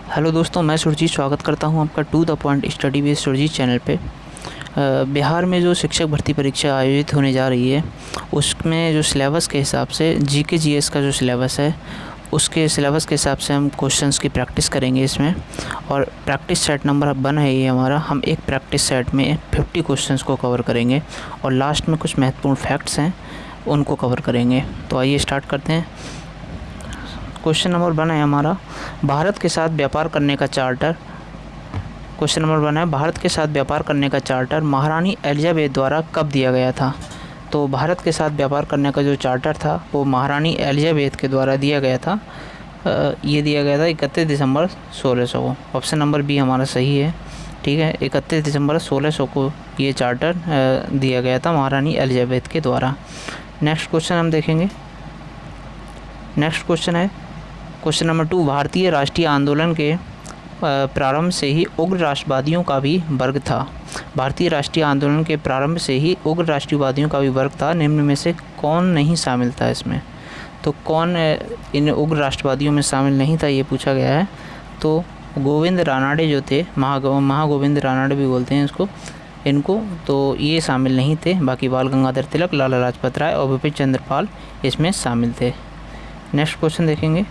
Hello दोस्तों, मैं सुरजीत स्वागत करता हूं आपका to the point study base Surjit channel पे। बिहार में जो शिक्षक भर्ती परीक्षा आयोजित होने जा रही है उसमें जो सिलेबस के हिसाब से जीके जीएस का जो सिलेबस है उसके सिलेबस के हिसाब से हम क्वेश्चंस की प्रैक्टिस करेंगे इसमें। और प्रैक्टिस सेट नंबर 1 है ये हमारा। हम एक प्रैक्टिस सेट में 50 क्वेश्चंस को कवर करेंगे और लास्ट में कुछ महत्वपूर्ण फैक्ट्स हैं उनको कवर करेंगे। तो आइए स्टार्ट करते हैं। क्वेश्चन नंबर 1 है हमारा, भारत के साथ व्यापार करने का चार्टर। क्वेश्चन नंबर 1 है, भारत के साथ व्यापार करने का चार्टर महारानी एलिजाबेथ द्वारा कब दिया गया था? तो भारत के साथ व्यापार करने का जो चार्टर था वो महारानी एलिजाबेथ के द्वारा दिया गया था। ये दिया गया था 31 दिसंबर 1600 को। ऑप्शन नंबर बी हमारा सही है। ठीक है, 31 दिसंबर 1600 को ये चार्टर दिया गया था महारानी एलिजाबेथ के द्वारा। नेक्स्ट क्वेश्चन हम देखेंगे। नेक्स्ट क्वेश्चन है क्वेश्चन नंबर 2, भारतीय राष्ट्रीय आंदोलन के प्रारंभ से ही उग्र राष्ट्रवादियों का भी वर्ग था। भारतीय राष्ट्रीय आंदोलन के प्रारंभ से ही उग्र राष्ट्रवादियों का भी वर्ग था। निम्न में से कौन नहीं शामिल था इसमें? तो कौन इन उग्र राष्ट्रवादियों में शामिल नहीं था ये पूछा गया है। तो गोविंद रानाडे जो थे, महागोविंद रानाडे भी बोलते हैं इनको, तो ये शामिल नहीं थे। बाकी बाल गंगाधर तिलक, लाला लाजपत राय और बिपिन चंद्र पाल इसमें शामिल थे। नेक्स्ट क्वेश्चन देखेंगे।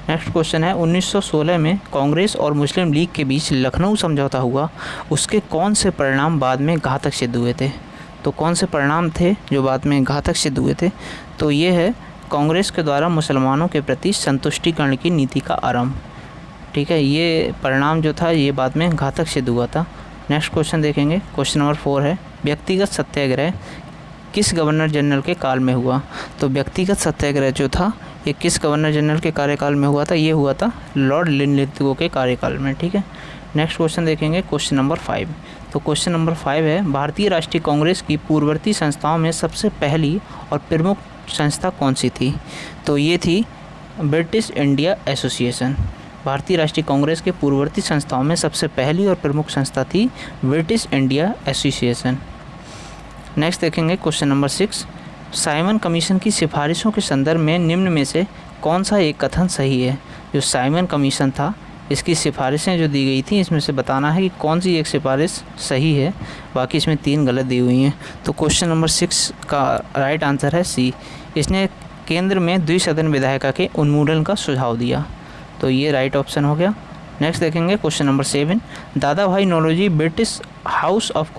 नेक्स्ट क्वेश्चन है, 1916 में कांग्रेस और मुस्लिम लीग के बीच लखनऊ समझौता हुआ, उसके कौन से परिणाम बाद में घातक सिद्ध हुए थे? तो कौन से परिणाम थे जो बाद में घातक सिद्ध हुए थे? तो ये है कांग्रेस के द्वारा मुसलमानों के प्रति संतुष्टिकरण की नीति का आरंभ। ठीक है, ये परिणाम जो था ये बाद में घातक सिद्ध हुआ था। नेक्स्ट क्वेश्चन देखेंगे। क्वेश्चन नंबर 4 है, व्यक्तिगत सत्याग्रह किस गवर्नर जनरल के काल में हुआ? तो व्यक्तिगत सत्याग्रह जो था ये किस गवर्नर जनरल के कार्यकाल में हुआ था? ये हुआ था लॉर्ड लिनलिथगो के कार्यकाल में। ठीक है, नेक्स्ट क्वेश्चन देखेंगे। Question number 5। तो क्वेश्चन नंबर 5 है, भारतीय राष्ट्रीय कांग्रेस की पूर्ववर्ती संस्थाओं में सबसे पहली और प्रमुख संस्था कौन सी थी? तो ये थी ब्रिटिश इंडिया एसोसिएशन। भारतीय राष्ट्रीय कांग्रेस के पूर्ववर्ती संस्थाओं में सबसे पहली और प्रमुख संस्था थी ब्रिटिश इंडिया एसोसिएशन। नेक्स्ट देखेंगे क्वेश्चन नंबर 6, साइमन कमीशन की सिफारिशों के संदर्भ में निम्न में से कौन सा एक कथन सही है? जो साइमन कमीशन था इसकी सिफारिशें जो दी गई थी इसमें से बताना है कि कौन सी एक सिफारिश सही है। बाकी इसमें 3 गलत दी हुई हैं। तो क्वेश्चन नंबर 6 का राइट आंसर है सी। इसने केंद्र में द्विसदन विधायिका के उन्मूलन का सुझाव दिया। तो ये राइट ऑप्शन हो गया। नेक्स्ट देखेंगे question number 7, Dadabhai Naoroji British House of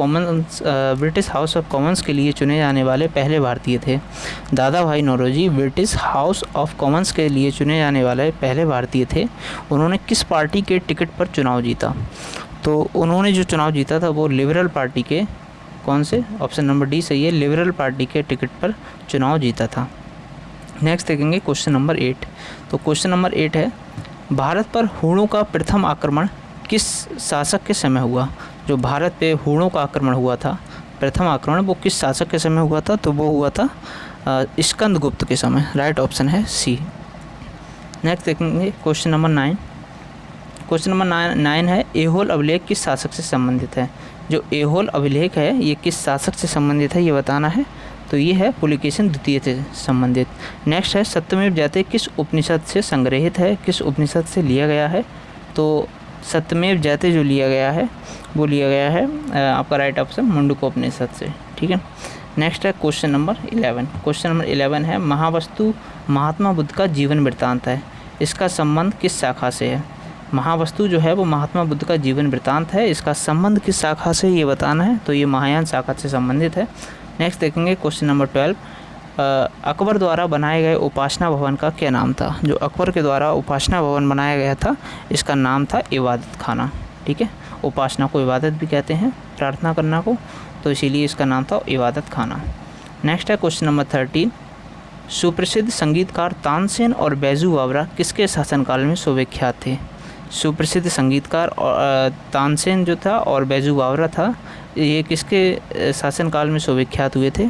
Commons के लिए चुने जाने वाले पहले भारतीय थे। Dadabhai Naoroji British House of Commons के लिए चुने जाने वाले पहले भारतीय थे। उन्होंने किस पार्टी के टिकट पर चुनाव जीता? तो उन्होंने जो चुनाव जीता था वो लिबरल पार्टी के, कौन से? ऑप्शन नंबर डी सही है, लिबरल पार्टी के टिकट पर चुनाव जीता था। नेक्स्ट देखेंगे क्वेश्चन नंबर 8। तो क्वेश्चन नंबर 8 है, भारत पर हूणों का प्रथम आक्रमण किस शासक के समय हुआ? जो भारत पे हूणों का आक्रमण हुआ था, प्रथम आक्रमण, वो किस शासक के समय हुआ था? तो वो हुआ था स्कंदगुप्त के समय। राइट ऑप्शन है सी। नेक्स्ट देखेंगे क्वेश्चन नंबर 9। क्वेश्चन नंबर 9 है, एहोल अभिलेख किस शासक से संबंधित है? जो एहोल अभिलेख है ये किस शासक से संबंधित है ये बताना है। तो ये है पुलिकेशिन द्वितीय से संबंधित। नेक्स्ट है, सत्यमेव जयते किस उपनिषद से संग्रहित है? किस उपनिषद से लिया गया है? तो सत्यमेव जयते जो लिया गया है वो लिया गया है आपका राइट ऑप्शन मुंडकोपनिषद से। ठीक है, नेक्स्ट है क्वेश्चन नंबर 11। क्वेश्चन नंबर 11 है, महावस्तु महात्मा बुद्ध का जीवन वृत्तांत है, इसका संबंध किस शाखा से है? महावस्तु जो है वो महात्मा बुद्ध का जीवन वृत्तांत है, इसका संबंध किस शाखा से ये बताना है। तो ये महायान शाखा से संबंधित है। नेक्स्ट देखेंगे क्वेश्चन नंबर 12, अकबर द्वारा बनाए गए उपासना भवन का क्या नाम था? जो अकबर के द्वारा उपासना भवन बनाया गया था इसका नाम था इबादत खाना। ठीक है, उपासना को इबादत भी कहते हैं, प्रार्थना करना को, तो इसीलिए इसका नाम था इबादत खाना। नेक्स्ट है क्वेश्चन नंबर 13, सुप्रसिद्ध संगीतकार तानसेन और बैजू बावरा किसके शासनकाल में सुविख्यात थे? सुप्रसिद्ध संगीतकार तानसेन जो था और बैजू बावरा था, ये किसके शासनकाल में सुविख्यात हुए थे?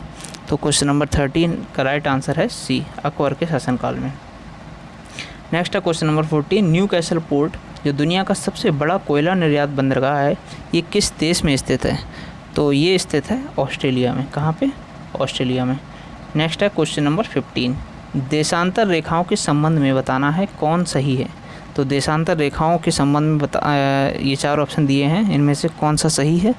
तो क्वेश्चन नंबर 13 का राइट आंसर है सी, अकबर के शासनकाल में। नेक्स्ट है question number 14, new castle port जो दुनिया का सबसे बड़ा कोयला निर्यात बंदरगाह है ये किस देश में स्थित है? तो ये स्थित है ऑस्ट्रेलिया में। कहाँ पे? ऑस्ट्रेलिया में। नेक्स्ट है क्वेश्चन नंबर 15, देशांतर रेखाओं के संबंध में बताना है कौन सही है? तो देशांतर रेखाओं के संबंध में ये 4 ऑप्शन दिए हैं, इनमें से कौन सा सही है?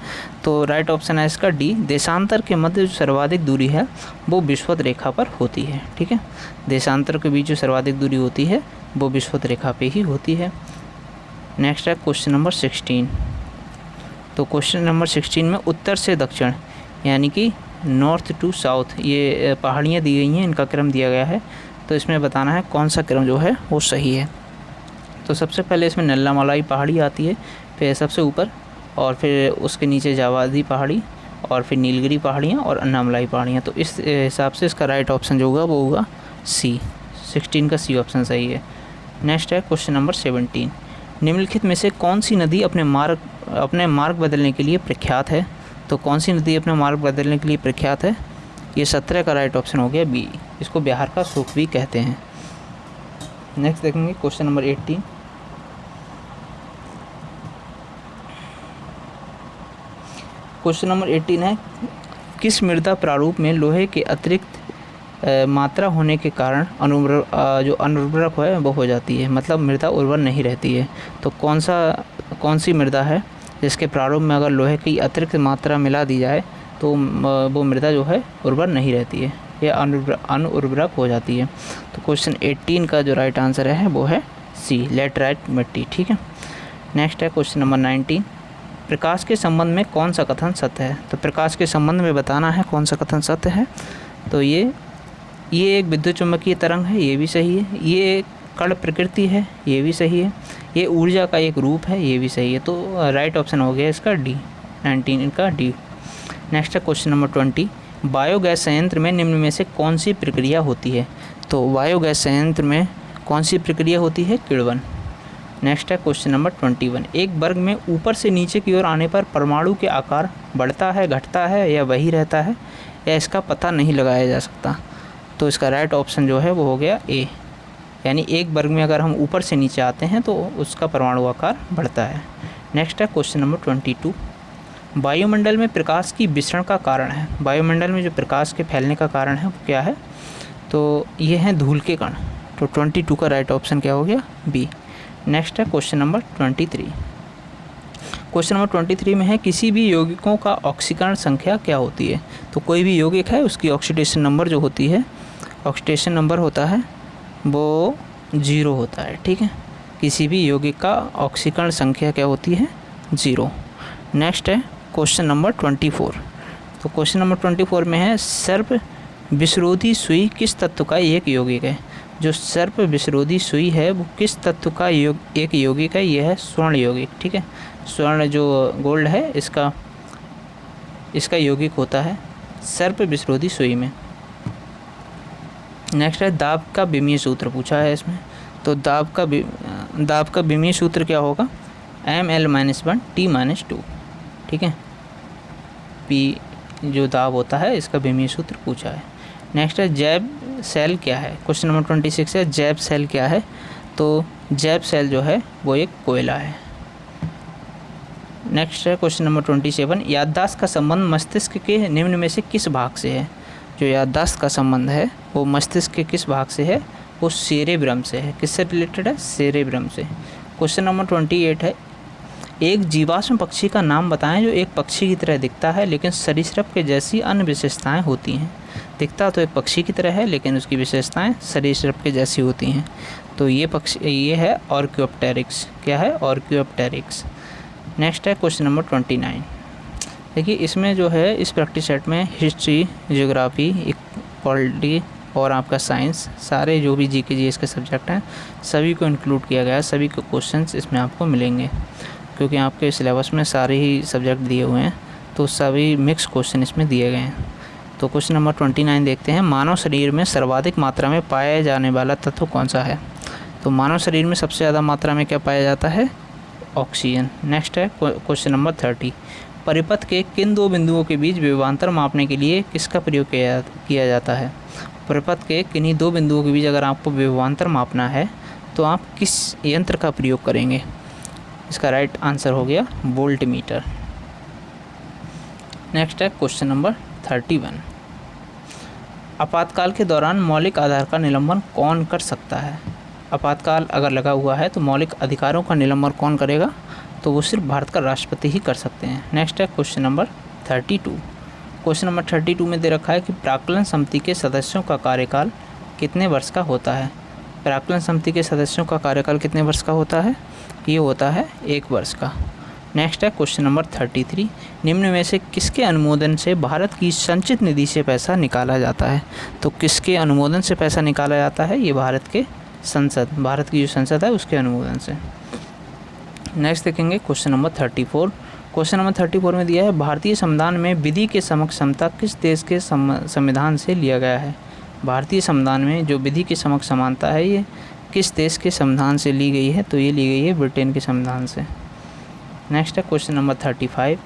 तो राइट ऑप्शन है इसका डी। देशांतर के मध्य जो सर्वाधिक दूरी है वो विषुवत रेखा पर होती है। ठीक है, देशांतर के बीच जो सर्वाधिक दूरी होती है वो विषुवत रेखा पे ही होती है। नेक्स्ट है क्वेश्चन नंबर 16। तो क्वेश्चन नंबर 16 में उत्तर से दक्षिण यानी कि नॉर्थ टू साउथ ये पहाड़ियाँ दी गई हैं, इनका क्रम दिया गया है। तो इसमें बताना है कौन सा क्रम जो है वो सही है। तो सबसे पहले इसमें नल्लामलाई पहाड़ी आती है, फिर सबसे ऊपर, और फिर उसके नीचे जावादी पहाड़ी, और फिर नीलगिरी पहाड़ियाँ और अन्नामलाई पहाड़ियाँ। तो इस हिसाब से इसका राइट ऑप्शन जो होगा वो होगा सी। 16 का सी ऑप्शन सही है। नेक्स्ट है क्वेश्चन नंबर 17। निम्नलिखित में से कौन सी नदी अपने मार्ग बदलने के लिए प्रख्यात है? तो कौन सी नदी अपने मार्ग बदलने के लिए प्रख्यात है? ये 17 का राइट ऑप्शन हो गया बी। इसको बिहार का सूख भी कहते हैं। नेक्स्ट देखेंगे क्वेश्चन नंबर 18। क्वेश्चन नंबर 18 है, किस मृदा प्रारूप में लोहे के अतिरिक्त मात्रा होने के कारण जो अनुर्वरक है वो हो जाती है, मतलब मृदा उर्वर नहीं रहती है? तो कौन सी मृदा है जिसके प्रारूप में अगर लोहे की अतिरिक्त मात्रा मिला दी जाए तो वो मृदा जो है उर्वर नहीं रहती है, या अनुर्वरक हो जाती है? तो क्वेश्चन 18 का जो राइट आंसर है वो है सी, लेटराइट मिट्टी। ठीक है। नेक्स्ट है क्वेश्चन नंबर 19। प्रकाश के संबंध में कौन सा कथन सत्य है? तो प्रकाश के संबंध में बताना है कौन सा कथन सत्य है। तो ये एक विद्युत चुम्बकीय तरंग है, ये भी सही है। ये कण प्रकृति है, ये भी सही है। ये ऊर्जा का एक रूप है, ये भी सही है। तो राइट ऑप्शन हो गया इसका डी, 19 का डी। नेक्स्ट है क्वेश्चन नंबर 20। बायोगैस संयंत्र में निम्न में से कौन सी प्रक्रिया होती है? तो बायोगैस संयंत्र में कौन सी प्रक्रिया होती है? किण्वन। नेक्स्ट है क्वेश्चन नंबर 21। एक वर्ग में ऊपर से नीचे की ओर आने पर परमाणु के आकार बढ़ता है, घटता है, या वही रहता है, या इसका पता नहीं लगाया जा सकता? तो इसका राइट ऑप्शन जो है वो हो गया ए, यानी एक वर्ग में अगर हम ऊपर से नीचे आते हैं तो उसका परमाणु आकार बढ़ता है। नेक्स्ट है क्वेश्चन नंबर 22। वायुमंडल में प्रकाश की विसरण का कारण है। वायुमंडल में जो प्रकाश के फैलने का कारण है वो क्या है? तो ये हैं धूल के कण। तो 22 का राइट ऑप्शन क्या हो गया? बी। नेक्स्ट है क्वेश्चन नंबर 23। क्वेश्चन नंबर 23 में है, किसी भी यौगिकों का ऑक्सीकरण संख्या क्या होती है? तो कोई भी यौगिक है उसकी ऑक्सीडेशन नंबर जो होती है, ऑक्सीडेशन नंबर होता है वो 0 होता है। ठीक है, किसी भी यौगिक का ऑक्सीकरण संख्या क्या होती है? 0। नेक्स्ट है क्वेश्चन नंबर 24। तो क्वेश्चन नंबर 24 में है, सर्प विसरोधी सुई किस तत्व का एक यौगिक है? जो सर्प विसरोधी सुई है वो किस तत्व का एक यौगिक है? यह है स्वर्ण यौगिक। ठीक है, स्वर्ण जो गोल्ड है इसका यौगिक होता है सर्प विसरोधी सुई में। नेक्स्ट है, दाब का विमीय सूत्र पूछा है इसमें। तो दाब का विमीय सूत्र क्या होगा? Ml-1 T-2। ठीक है, P जो दाब होता है इसका विमीय सूत्र पूछा है। नेक्स्ट है, जैव सेल क्या है? क्वेश्चन नंबर 26 है, जैव सेल क्या है? तो जैव सेल जो है वो एक कोयला है। नेक्स्ट है क्वेश्चन नंबर 27। याददाश्त का संबंध मस्तिष्क के निम्न में से किस भाग से है? जो याददाश्त का संबंध है वो मस्तिष्क के किस भाग से है? वो सेरेब्रम से है। किससे रिलेटेड है? सेरेब्रम से। क्वेश्चन नंबर 28 है, एक जीवाश्म पक्षी का नाम बताएं जो एक पक्षी की तरह दिखता है लेकिन सरीसृप के जैसी अन्य विशेषताएं होती हैं। दिखता तो एक पक्षी की तरह है लेकिन उसकी विशेषताएं सरीसृप के जैसी होती हैं। तो ये है ऑर्कियोप्टेरिक्स। क्या है? ऑर्कियोप्टेरिक्स। नेक्स्ट है क्वेश्चन नंबर 29। देखिए इसमें जो है इस प्रैक्टिस सेट में हिस्ट्री, ज्योग्राफी, पॉलिटी और आपका साइंस, सारे जो भी जीके जीएस के सब्जेक्ट हैं सभी को इंक्लूड किया गया है। सभी के क्वेश्चंस इसमें आपको मिलेंगे क्योंकि आपके सिलेबस में सारे ही सब्जेक्ट दिए हुए हैं, तो सभी मिक्स क्वेश्चन इसमें दिए गए हैं। तो क्वेश्चन नंबर 29 देखते हैं, मानव शरीर में सर्वाधिक मात्रा में पाया जाने वाला तत्व कौन सा है? तो मानव शरीर में सबसे ज़्यादा मात्रा में क्या पाया जाता है? ऑक्सीजन। नेक्स्ट है क्वेश्चन नंबर 30। परिपथ के किन दो बिंदुओं के बीच विभवांतर मापने के लिए किसका प्रयोग किया जाता है? परिपथ के किन्हीं दो बिंदुओं के बीच अगर आपको विभवांतर मापना है तो आप किस यंत्र का प्रयोग करेंगे? इसका राइट आंसर हो गया वोल्ट मीटर। नेक्स्ट है क्वेश्चन नंबर 31। आपातकाल के दौरान मौलिक आधार का निलंबन कौन कर सकता है? आपातकाल अगर लगा हुआ है तो मौलिक अधिकारों का निलंबन कौन करेगा, तो वो सिर्फ भारत का राष्ट्रपति ही कर सकते हैं। नेक्स्ट है क्वेश्चन नंबर 32। क्वेश्चन नंबर 32 में दे रखा है कि प्राक्कलन समिति के सदस्यों का कार्यकाल कितने वर्ष का होता है। प्राक्कलन समिति के सदस्यों का कार्यकाल कितने वर्ष का होता है, ये होता है 1 वर्ष का। नेक्स्ट है क्वेश्चन नंबर 33। निम्न में से किसके अनुमोदन से भारत की संचित निधि से पैसा निकाला जाता है। तो किसके अनुमोदन से पैसा निकाला जाता है, ये भारत के संसद, भारत की जो संसद है उसके अनुमोदन से। नेक्स्ट देखेंगे क्वेश्चन नंबर 34। क्वेश्चन नंबर 34 में दिया है भारतीय संविधान में विधि के समक्ष समता किस देश के संविधान से लिया गया है। भारतीय संविधान में जो विधि के समक्ष समानता है ये किस देश के संविधान से ली गई है, तो ये ली गई है ब्रिटेन के संविधान से। नेक्स्ट है क्वेश्चन नंबर 35।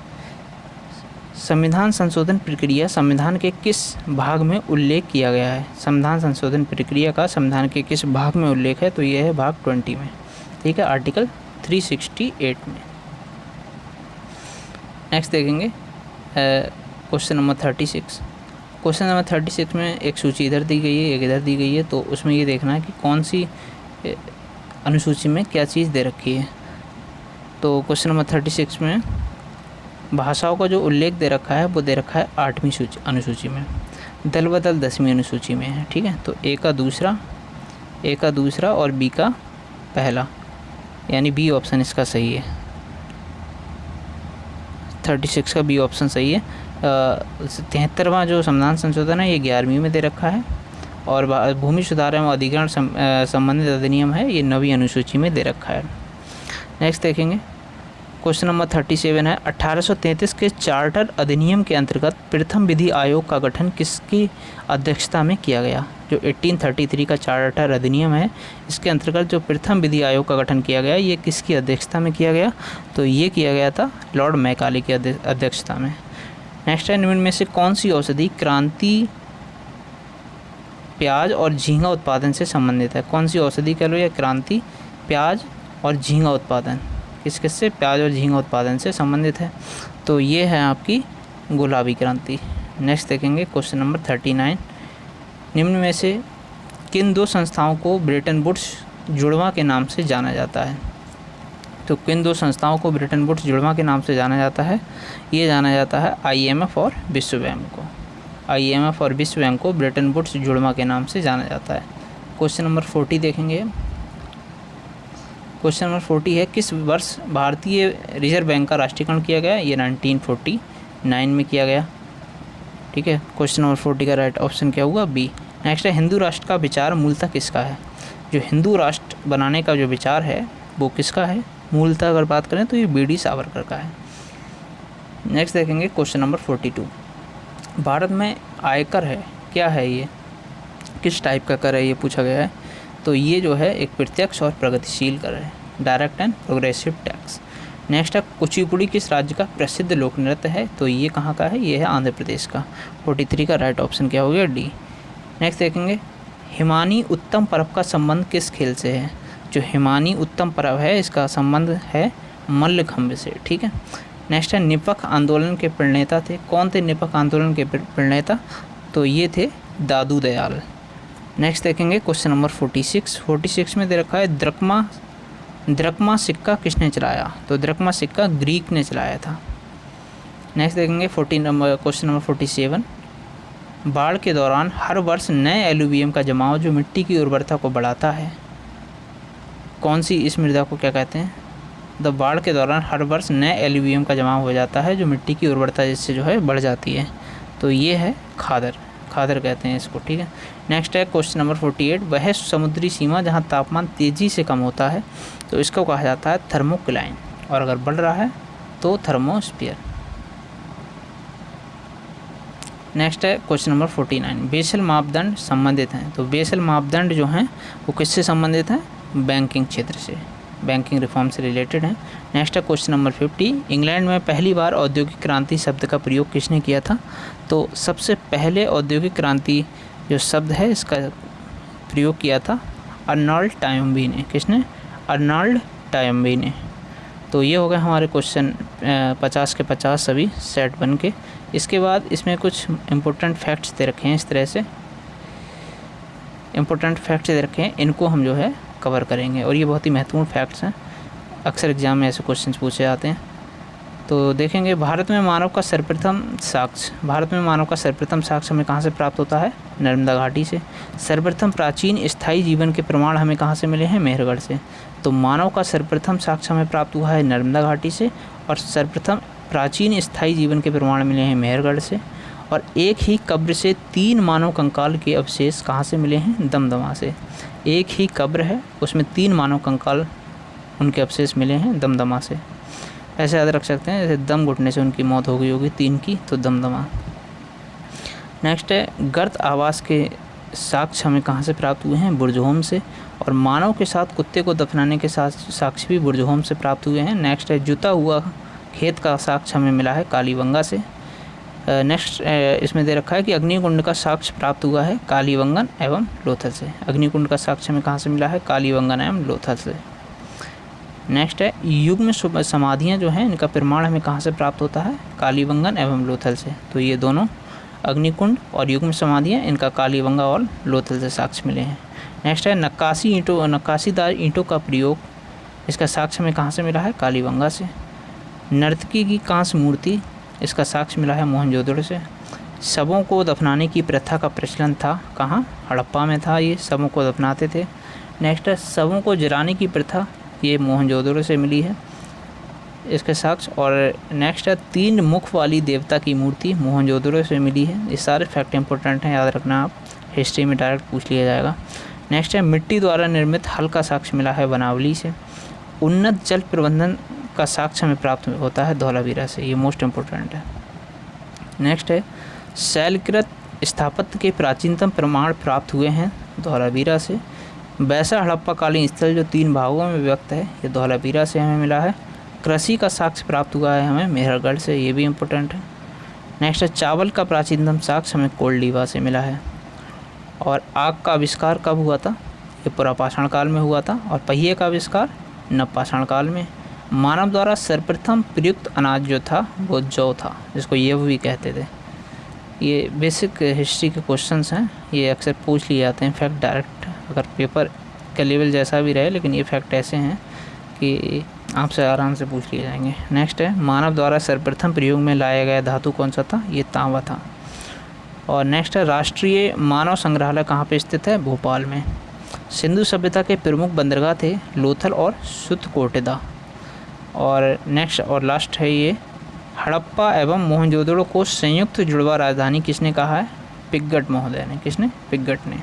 संविधान संशोधन प्रक्रिया संविधान के किस भाग में उल्लेख किया गया है। संविधान संशोधन प्रक्रिया का संविधान के किस भाग में उल्लेख है, तो ये है भाग 20 में, ठीक है, आर्टिकल 368 में। नेक्स्ट देखेंगे क्वेश्चन नंबर 36। क्वेश्चन नंबर 36 में एक सूची इधर दी गई है, एक इधर दी गई है, तो उसमें ये देखना है कि कौन सी अनुसूची में क्या चीज़ दे रखी है। तो क्वेश्चन नंबर 36 में भाषाओं का जो उल्लेख दे रखा है वो दे रखा है 8वीं अनुसूची में, दल बदल 10वीं अनुसूची में है, ठीक है। तो ए का दूसरा और बी का पहला, यानी बी ऑप्शन इसका सही है। 36 का बी ऑप्शन सही है। 73वां जो संविधान संशोधन है ये 11वीं में दे रखा है, और भूमि सुधार एवं अधिग्रहण संबंधित अधिनियम है ये 9वीं अनुसूची में दे रखा है। नेक्स्ट देखेंगे क्वेश्चन नंबर 37 है 1833 के चार्टर अधिनियम के अंतर्गत प्रथम विधि आयोग का गठन किसकी अध्यक्षता में किया गया। जो 1833 का चार्टर अधिनियम है इसके अंतर्गत जो प्रथम विधि आयोग का गठन किया गया ये किसकी अध्यक्षता में किया गया, तो ये किया गया था लॉर्ड मैकाले की अध्यक्षता में। नेक्स्ट है निम्न में से कौन सी औषधि क्रांति प्याज और झींगा उत्पादन से संबंधित है। कौन सी औषधि कह लो या क्रांति प्याज और झींगा उत्पादन किससे, प्याज और झींगा उत्पादन से संबंधित है, तो ये है आपकी गुलाबी क्रांति। नेक्स्ट देखेंगे क्वेश्चन नंबर 39। निम्न में से किन 2 संस्थाओं को ब्रेटन वुड्स जुड़वां के नाम से जाना जाता है। तो किन 2 संस्थाओं को ब्रेटन वुड्स जुड़वां के नाम से जाना जाता है, ये जाना जाता है IMF और विश्व बैंक को। IMF और विश्व बैंक को ब्रेटन वुड्स जुड़वां के नाम से जाना जाता है। क्वेश्चन नंबर 40 देखेंगे। क्वेश्चन नंबर 40 है किस वर्ष भारतीय रिजर्व बैंक का राष्ट्रीयकरण किया गया, ये 1949 में किया गया, ठीक है। क्वेश्चन नंबर 40 का राइट ऑप्शन क्या होगा, बी। नेक्स्ट है हिंदू राष्ट्र का विचार मूलतः किसका है। जो हिंदू राष्ट्र बनाने का जो विचार है वो किसका है, मूलतः अगर बात करें तो ये BD सावरकर का है। नेक्स्ट देखेंगे क्वेश्चन नंबर 42। भारत में आयकर है, क्या है ये, किस टाइप का कर है ये पूछा गया है। तो ये जो है एक प्रत्यक्ष और प्रगतिशील कर है, direct and progressive tax. Next है कुचिपुड़ी किस राज्य का प्रसिद्ध लोक नृत्य है, तो ये कहाँ का है, ये है आंध्र प्रदेश का। 43 का राइट ऑप्शन क्या हो गया, डी। नेक्स्ट देखेंगे हिमानी उत्तम पर्व का संबंध किस खेल से है। जो हिमानी उत्तम पर्व है इसका संबंध है मल्लखंभ से, ठीक है। नेक्स्ट है निपख आंदोलन के प्रणेता थे, कौन थे निपख आंदोलन के प्रणेता, तो ये थे दादू दयाल। नेक्स्ट देखेंगे क्वेश्चन नंबर 46 में दे रखा है द्रकमा सिक्का किसने चलाया, तो द्रकमा सिक्का ग्रीक ने चलाया था। नेक्स्ट देखेंगे क्वेश्चन नंबर 47। बाढ़ के दौरान हर वर्ष नए एलुवियम का जमाव जो मिट्टी की उर्वरता को बढ़ाता है, कौन सी इस मृदा को क्या कहते हैं। तो बाढ़ के दौरान हर वर्ष नए एलुवियम का जमाव हो जाता है जो मिट्टी की उर्वरता जिससे जो है बढ़ जाती है, तो ये है खादर कहते हैं इसको, ठीक है। नेक्स्ट है क्वेश्चन नंबर 48। वह समुद्री सीमा जहां तापमान तेज़ी से कम होता है तो इसको कहा जाता है थर्मोक्लाइन, और अगर बढ़ रहा है तो थर्मोस्फीयर। नेक्स्ट है क्वेश्चन नंबर 49। बेसल मापदंड संबंधित हैं, तो बेसल मापदंड जो हैं वो किससे संबंधित हैं, बैंकिंग क्षेत्र से, बैंकिंग रिफॉर्म से रिलेटेड है। नेक्स्ट है क्वेश्चन नंबर 50। इंग्लैंड में पहली बार औद्योगिक क्रांति शब्द का प्रयोग किसने किया था, तो सबसे पहले औद्योगिक क्रांति जो शब्द है इसका प्रयोग किया था अर्नल्ड टायम्बी ने। किसने, अर्नल्ड टायम्बी ने। तो ये हो गए हमारे क्वेश्चन 50 के 50 सभी सेट बन के। इसके बाद इसमें कुछ इम्पोर्टेंट फैक्ट्स दे रखे हैं, इस तरह से इम्पोर्टेंट फैक्ट्स दे रखे हैं, इनको हम जो है कवर करेंगे। और ये बहुत ही महत्वपूर्ण फैक्ट्स हैं, अक्सर एग्ज़ाम में ऐसे क्वेश्चन पूछे जाते हैं। तो देखेंगे भारत में मानव का सर्वप्रथम साक्ष्य हमें कहाँ से प्राप्त होता है? नर्मदा घाटी से। सर्वप्रथम प्राचीन स्थायी जीवन के प्रमाण हमें कहाँ से मिले हैं? मेहरगढ़ से। तो मानव का सर्वप्रथम साक्ष्य हमें प्राप्त हुआ है नर्मदा घाटी से, और सर्वप्रथम प्राचीन स्थायी जीवन के प्रमाण मिले हैं मेहरगढ़ से। और एक ही कब्र से 3 मानव कंकाल के अवशेष कहाँ से मिले हैं? दमदमा से। एक ही कब्र है, उसमें 3 मानव कंकाल उनके अवशेष मिले हैं दमदमा से। ऐसे याद रख सकते हैं, जैसे दम घुटने से उनकी मौत हो गई होगी 3 की, तो दमदमा। नेक्स्ट है गर्त आवास के साक्ष्य हमें कहाँ से प्राप्त हुए हैं? बुर्जहोम से। और मानव के साथ कुत्ते को दफनाने के साक्ष्य भी बुर्जहोम से प्राप्त हुए हैं। नेक्स्ट है जुता हुआ खेत का साक्ष्य हमें मिला है कालीबंगा से। नेक्स्ट इसमें दे रखा है कि अग्निकुंड का साक्ष्य प्राप्त हुआ है कालीबंगन एवं लोथल से। अग्निकुंड का साक्ष्य हमें कहाँ से मिला है? कालीबंगन एवं लोथल से। नेक्स्ट है युग्म समाधियाँ जो हैं इनका प्रमाण हमें कहाँ से प्राप्त होता है? कालीबंगन एवं लोथल से। तो ये दोनों अग्निकुंड और युग्म समाधियाँ इनका कालीबंगा और लोथल से साक्ष्य मिले हैं। नेक्स्ट है नक्काशीदार ईंटों का प्रयोग, इसका साक्ष्य हमें कहाँ से मिला है? कालीबंगा से। नर्तकी की कांस्य मूर्ति, इसका साक्ष्य मिला है मोहनजोदड़ो से। शवों को दफनाने की प्रथा का प्रचलन था कहाँ? हड़प्पा में था, ये शवों को दफनाते थे। नेक्स्ट है शवों को जलाने की प्रथा, ये मोहनजोदड़ो से मिली है इसके साक्ष्य। और नेक्स्ट है 3 मुख वाली देवता की मूर्ति, मोहनजोदड़ो से मिली है। ये सारे फैक्ट इंपॉर्टेंट हैं, याद रखना आप, हिस्ट्री में डायरेक्ट पूछ लिया जाएगा। नेक्स्ट है मिट्टी द्वारा निर्मित हल का साक्ष्य मिला है बनावली से। उन्नत जल प्रबंधन का साक्ष्य हमें प्राप्त होता है धौलावीरा से, ये मोस्ट इम्पोर्टेंट है। नेक्स्ट है शैलकृत स्थापत्य के प्राचीनतम प्रमाण प्राप्त हुए हैं धौलावीरा से। वैसा हड़प्पा कालीन स्थल जो 3 भागों में व्यक्त है, ये धौलावीरा से हमें मिला है। कृषि का साक्ष्य प्राप्त हुआ है हमें मेहरगढ़ से, ये भी इम्पोर्टेंट है। नेक्स्ट है चावल का प्राचीनतम साक्ष्य हमें कोल्डीवा से मिला है। और आग का आविष्कार कब हुआ था? ये पुरापाषाण काल में हुआ था। और पहिए का आविष्कार नवपाषाण काल में। मानव द्वारा सर्वप्रथम प्रयुक्त अनाज जो था वो जौ था, जिसको यव भी कहते थे। ये बेसिक हिस्ट्री के क्वेश्चंस हैं, ये अक्सर पूछ लिए जाते हैं फैक्ट डायरेक्ट, अगर पेपर का लेवल जैसा भी रहे, लेकिन ये फैक्ट ऐसे हैं कि आपसे आराम से पूछ लिए जाएंगे। नेक्स्ट है मानव द्वारा सर्वप्रथम प्रयोग में लाया गया धातु कौन सा था? ये तांबा था। और नेक्स्ट है राष्ट्रीय मानव संग्रहालय कहाँ पे स्थित है? भोपाल में। सिंधु सभ्यता के प्रमुख बंदरगाह थे लोथल और सुतकोटेदा। और नेक्स्ट और लास्ट है ये हड़प्पा एवं मोहनजोदड़ो को संयुक्त जुड़वा राजधानी किसने कहा है? पिग्गट महोदय ने। किसने? पिग्गट ने।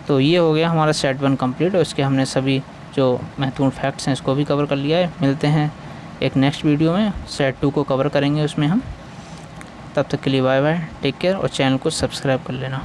तो ये हो गया हमारा सेट 1 कंप्लीट, और इसके हमने सभी जो महत्वपूर्ण फैक्ट्स हैं इसको भी कवर कर लिया है। मिलते हैं एक नेक्स्ट वीडियो में, सेट 2 को कवर करेंगे उसमें हम। तब तक के लिए बाय बाय, टेक केयर, और चैनल को सब्सक्राइब कर लेना।